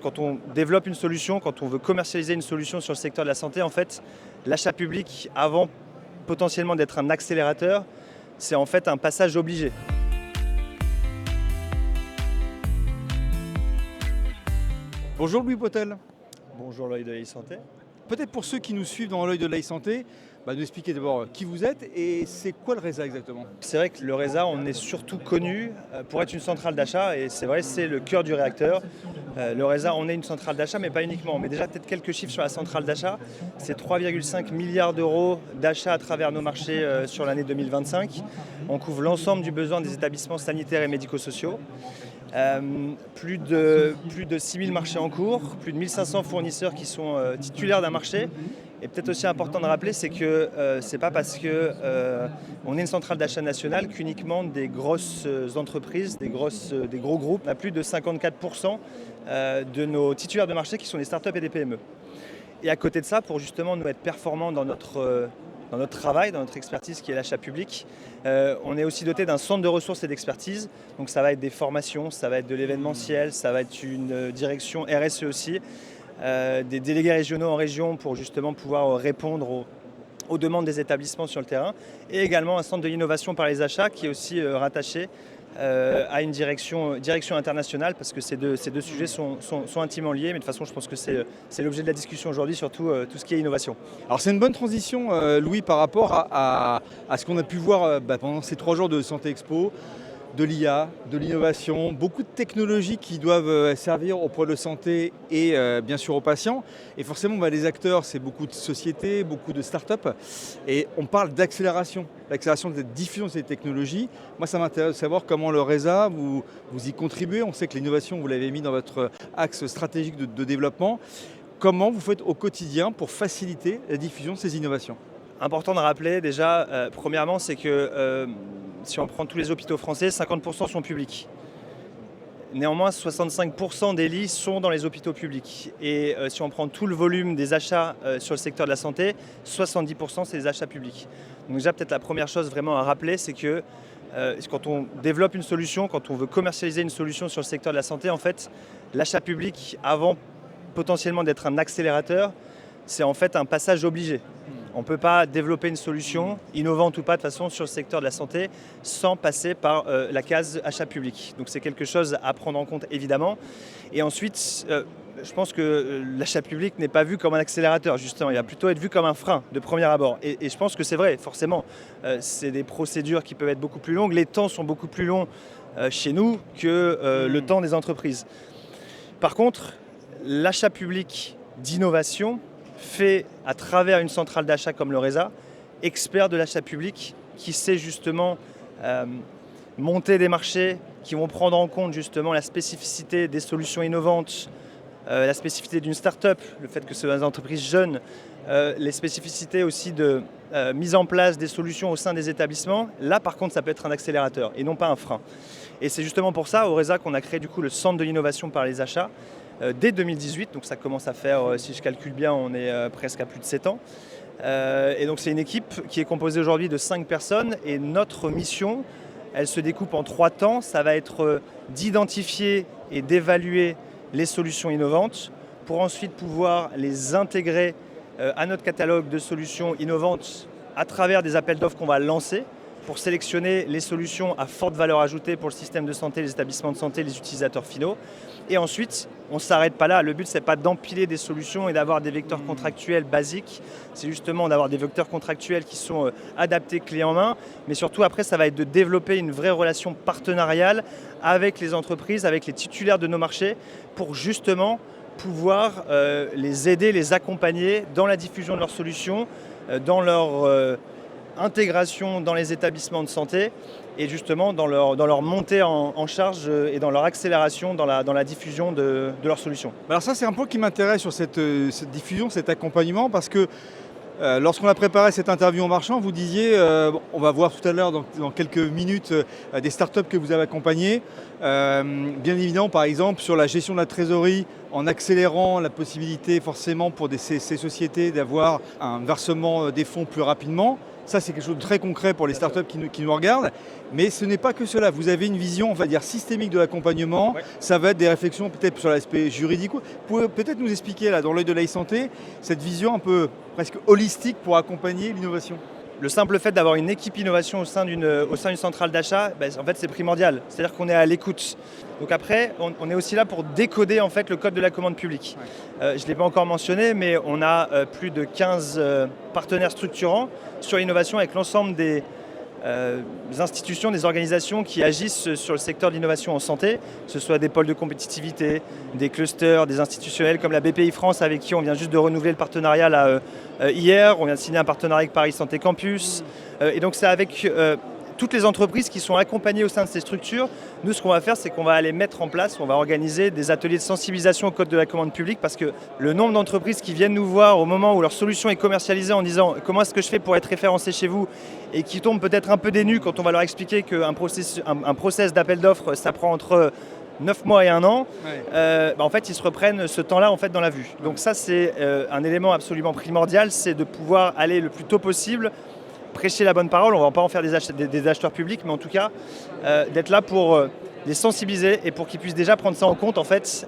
Quand on développe une solution, quand on veut commercialiser une solution sur le secteur de la santé, en fait, l'achat public, avant potentiellement d'être un accélérateur, c'est en fait un passage obligé. Bonjour Louis Potel. Bonjour l'œil de l'e-santé. Peut-être pour ceux qui nous suivent dans l'œil de l'e-santé, nous expliquer d'abord qui vous êtes et c'est quoi le RESA exactement? C'est vrai que le RESA, on est surtout connu pour être une centrale d'achat et c'est vrai, c'est le cœur du réacteur. Le RESA, on est une centrale d'achat, mais pas uniquement. Mais déjà, peut-être quelques chiffres sur la centrale d'achat. C'est 3,5 milliards d'euros d'achats à travers nos marchés sur l'année 2025. On couvre l'ensemble du besoin des établissements sanitaires et médico-sociaux. Plus de 6000 marchés en cours, plus de 1500 fournisseurs qui sont titulaires d'un marché. Et peut-être aussi important de rappeler, c'est que c'est pas parce qu'on est une centrale d'achat nationale qu'uniquement des grosses entreprises, des gros groupes, on a plus de 54% de nos titulaires de marché qui sont des startups et des PME. Et à côté de ça, pour justement nous être performants dans notre travail, dans notre expertise qui est l'achat public, on est aussi doté d'un centre de ressources et d'expertise. Donc ça va être des formations, ça va être de l'événementiel, ça va être une direction RSE aussi, des délégués régionaux en région pour justement pouvoir répondre aux demandes des établissements sur le terrain. Et également un centre de l'innovation par les achats qui est aussi rattaché à une direction internationale parce que ces deux sujets sont intimement liés. Mais de toute façon, je pense que c'est l'objet de la discussion aujourd'hui, surtout tout ce qui est innovation. Alors c'est une bonne transition, Louis, par rapport à ce qu'on a pu voir pendant ces 3 jours de Santé Expo, de l'IA, de l'innovation, beaucoup de technologies qui doivent servir aux produits de santé et bien sûr aux patients. Et forcément, les acteurs, c'est beaucoup de sociétés, beaucoup de startups. Et on parle d'accélération, l'accélération de la diffusion de ces technologies. Moi, ça m'intéresse de savoir comment le RESA, vous y contribuez. On sait que l'innovation, vous l'avez mis dans votre axe stratégique de développement. Comment vous faites au quotidien pour faciliter la diffusion de ces innovations? Important de rappeler déjà, premièrement, c'est que si on prend tous les hôpitaux français, 50% sont publics. Néanmoins, 65% des lits sont dans les hôpitaux publics. Et si on prend tout le volume des achats sur le secteur de la santé, 70% c'est des achats publics. Donc déjà, peut-être la première chose vraiment à rappeler, c'est que quand on développe une solution, quand on veut commercialiser une solution sur le secteur de la santé, en fait, l'achat public, avant potentiellement d'être un accélérateur, c'est en fait un passage obligé. On ne peut pas développer une solution, innovante ou pas de toute façon, sur le secteur de la santé sans passer par la case achat public. Donc c'est quelque chose à prendre en compte évidemment. Et ensuite, je pense que l'achat public n'est pas vu comme un accélérateur justement, il va plutôt être vu comme un frein de premier abord. Et je pense que c'est vrai, forcément, c'est des procédures qui peuvent être beaucoup plus longues, les temps sont beaucoup plus longs chez nous que le temps des entreprises. Par contre, l'achat public d'innovation fait à travers une centrale d'achat comme le RESA, expert de l'achat public qui sait justement monter des marchés qui vont prendre en compte justement la spécificité des solutions innovantes, la spécificité d'une start-up, le fait que ce soit des entreprises jeunes, les spécificités aussi de mise en place des solutions au sein des établissements. Là par contre ça peut être un accélérateur et non pas un frein. Et c'est justement pour ça au RESA qu'on a créé du coup le centre de l'innovation par les achats dès 2018, donc ça commence à faire, si je calcule bien, on est presque à plus de 7 ans. Et donc c'est une équipe qui est composée aujourd'hui de 5 personnes et notre mission, elle se découpe en 3 temps. Ça va être d'identifier et d'évaluer les solutions innovantes pour ensuite pouvoir les intégrer à notre catalogue de solutions innovantes à travers des appels d'offres qu'on va lancer pour sélectionner les solutions à forte valeur ajoutée pour le système de santé, les établissements de santé, les utilisateurs finaux. Et ensuite, on ne s'arrête pas là. Le but, ce n'est pas d'empiler des solutions et d'avoir des vecteurs contractuels basiques. C'est justement d'avoir des vecteurs contractuels qui sont adaptés clé en main. Mais surtout, après, ça va être de développer une vraie relation partenariale avec les entreprises, avec les titulaires de nos marchés, pour justement pouvoir les aider, les accompagner dans la diffusion de leurs solutions, dans leur intégration dans les établissements de santé et justement dans leur montée en charge et dans leur accélération dans la diffusion de leurs solutions. Alors ça c'est un point qui m'intéresse sur cette diffusion, cet accompagnement parce que lorsqu'on a préparé cette interview en marchant, vous disiez, on va voir tout à l'heure dans quelques minutes des startups que vous avez accompagnées. Bien évidemment, par exemple, sur la gestion de la trésorerie, en accélérant la possibilité forcément pour ces sociétés d'avoir un versement des fonds plus rapidement. Ça, c'est quelque chose de très concret pour les startups qui nous regardent. Mais ce n'est pas que cela. Vous avez une vision, on va dire, systémique de l'accompagnement. Ouais. Ça va être des réflexions peut-être sur l'aspect juridique. Vous pouvez peut-être nous expliquer, là, dans l'œil de l'e-santé, cette vision un peu presque holistique pour accompagner l'innovation? Le simple fait d'avoir une équipe innovation au sein d'une centrale d'achat, en fait, c'est primordial. C'est-à-dire qu'on est à l'écoute. Donc après, on est aussi là pour décoder en fait, le code de la commande publique. Je ne l'ai pas encore mentionné, mais on a plus de 15 partenaires structurants sur l'innovation avec l'ensemble des institutions, des organisations qui agissent sur le secteur de l'innovation en santé, que ce soit des pôles de compétitivité, des clusters, des institutionnels comme la BPI France avec qui on vient juste de renouveler le partenariat là, hier, on vient de signer un partenariat avec Paris Santé Campus, et donc c'est avec toutes les entreprises qui sont accompagnées au sein de ces structures. Nous, ce qu'on va faire, c'est qu'on va aller mettre en place, on va organiser des ateliers de sensibilisation au code de la commande publique parce que le nombre d'entreprises qui viennent nous voir au moment où leur solution est commercialisée en disant comment est-ce que je fais pour être référencé chez vous et qui tombent peut-être un peu des nues quand on va leur expliquer qu'un process d'appel d'offres, ça prend entre 9 mois et 1 an, en fait, ils se reprennent ce temps-là en fait, dans la vue. Donc ça, c'est un élément absolument primordial, c'est de pouvoir aller le plus tôt possible prêcher la bonne parole. On ne va pas en faire des acheteurs publics, mais en tout cas, d'être là pour les sensibiliser et pour qu'ils puissent déjà prendre ça en compte en fait,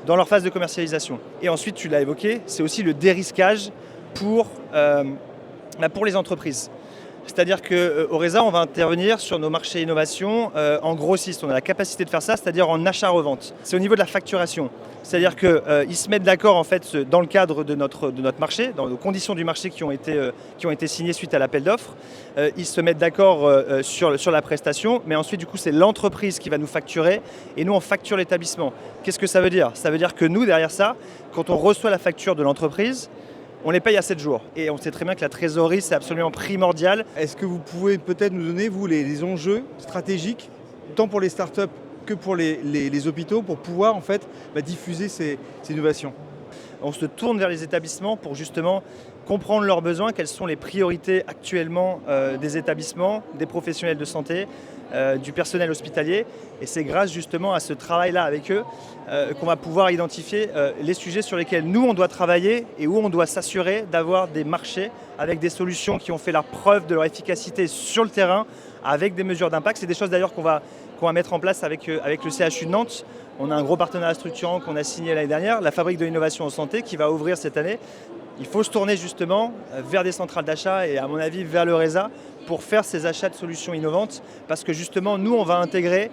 dans leur phase de commercialisation. Et ensuite, tu l'as évoqué, c'est aussi le dérisquage pour les entreprises. C'est-à-dire qu'au Reza, on va intervenir sur nos marchés innovation en grossiste. On a la capacité de faire ça, c'est-à-dire en achat-revente. C'est au niveau de la facturation. C'est-à-dire qu'ils se mettent d'accord en fait, dans le cadre de notre marché, dans les conditions du marché qui ont été signées suite à l'appel d'offres. Ils se mettent d'accord sur la prestation, mais ensuite, du coup, c'est l'entreprise qui va nous facturer et nous, on facture l'établissement. Qu'est-ce que ça veut dire? Ça veut dire que nous, derrière ça, quand on reçoit la facture de l'entreprise, on les paye à 7 jours. Et on sait très bien que la trésorerie, c'est absolument primordial. Est-ce que vous pouvez peut-être nous donner, vous, les enjeux stratégiques, tant pour les startups que pour les hôpitaux, pour pouvoir en fait diffuser ces innovations? On se tourne vers les établissements pour justement comprendre leurs besoins, quelles sont les priorités actuellement des établissements, des professionnels de santé, du personnel hospitalier. Et c'est grâce justement à ce travail-là avec eux qu'on va pouvoir identifier les sujets sur lesquels nous, on doit travailler et où on doit s'assurer d'avoir des marchés avec des solutions qui ont fait la preuve de leur efficacité sur le terrain, avec des mesures d'impact. C'est des choses d'ailleurs qu'on va mettre en place avec le CHU de Nantes. On a un gros partenariat structurant qu'on a signé l'année dernière, la Fabrique de l'innovation en santé, qui va ouvrir cette année. Il faut se tourner justement vers des centrales d'achat et à mon avis vers le Reza pour faire ces achats de solutions innovantes parce que justement nous on va intégrer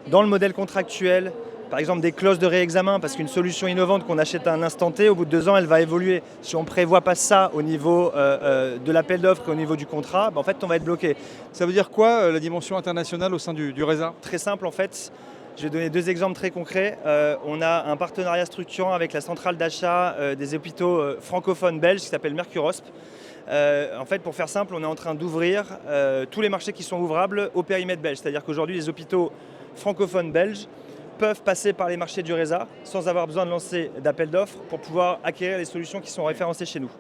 dans le modèle contractuel par exemple des clauses de réexamen parce qu'une solution innovante qu'on achète à un instant T, au bout de 2 ans elle va évoluer. Si on ne prévoit pas ça au niveau de l'appel d'offres et au niveau du contrat, en fait on va être bloqué. Ça veut dire quoi la dimension internationale au sein du Reza? Très simple en fait. Je vais donner 2 exemples très concrets. On a un partenariat structurant avec la centrale d'achat des hôpitaux francophones belges qui s'appelle Mercurosp. En fait, pour faire simple, on est en train d'ouvrir tous les marchés qui sont ouvrables au périmètre belge. C'est-à-dire qu'aujourd'hui, les hôpitaux francophones belges peuvent passer par les marchés du Reza sans avoir besoin de lancer d'appel d'offres pour pouvoir acquérir les solutions qui sont référencées chez nous.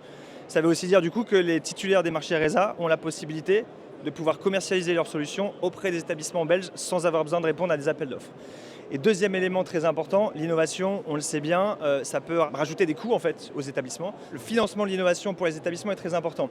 Ça veut aussi dire du coup que les titulaires des marchés Reza ont la possibilité de pouvoir commercialiser leurs solutions auprès des établissements belges sans avoir besoin de répondre à des appels d'offres. Et deuxième élément très important, l'innovation, on le sait bien, ça peut rajouter des coûts en fait aux établissements. Le financement de l'innovation pour les établissements est très important.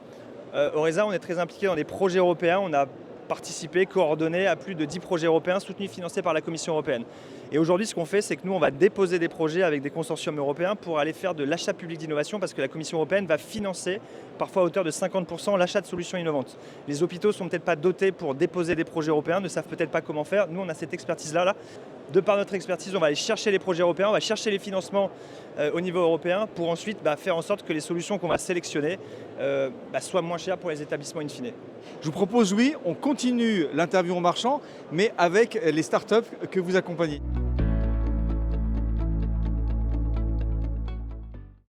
Au Reza, on est très impliqué dans des projets européens. On a participé, coordonné à plus de 10 projets européens soutenus, financés par la Commission européenne. Et aujourd'hui, ce qu'on fait, c'est que nous, on va déposer des projets avec des consortiums européens pour aller faire de l'achat public d'innovation parce que la Commission européenne va financer, parfois à hauteur de 50%, l'achat de solutions innovantes. Les hôpitaux ne sont peut-être pas dotés pour déposer des projets européens, ne savent peut-être pas comment faire. Nous, on a cette expertise-là. De par notre expertise, on va aller chercher les projets européens, on va chercher les financements au niveau européen pour ensuite faire en sorte que les solutions qu'on va sélectionner soient moins chères pour les établissements in fine. Je vous propose, oui, on continue l'interview en marchand, mais avec les startups que vous accompagnez.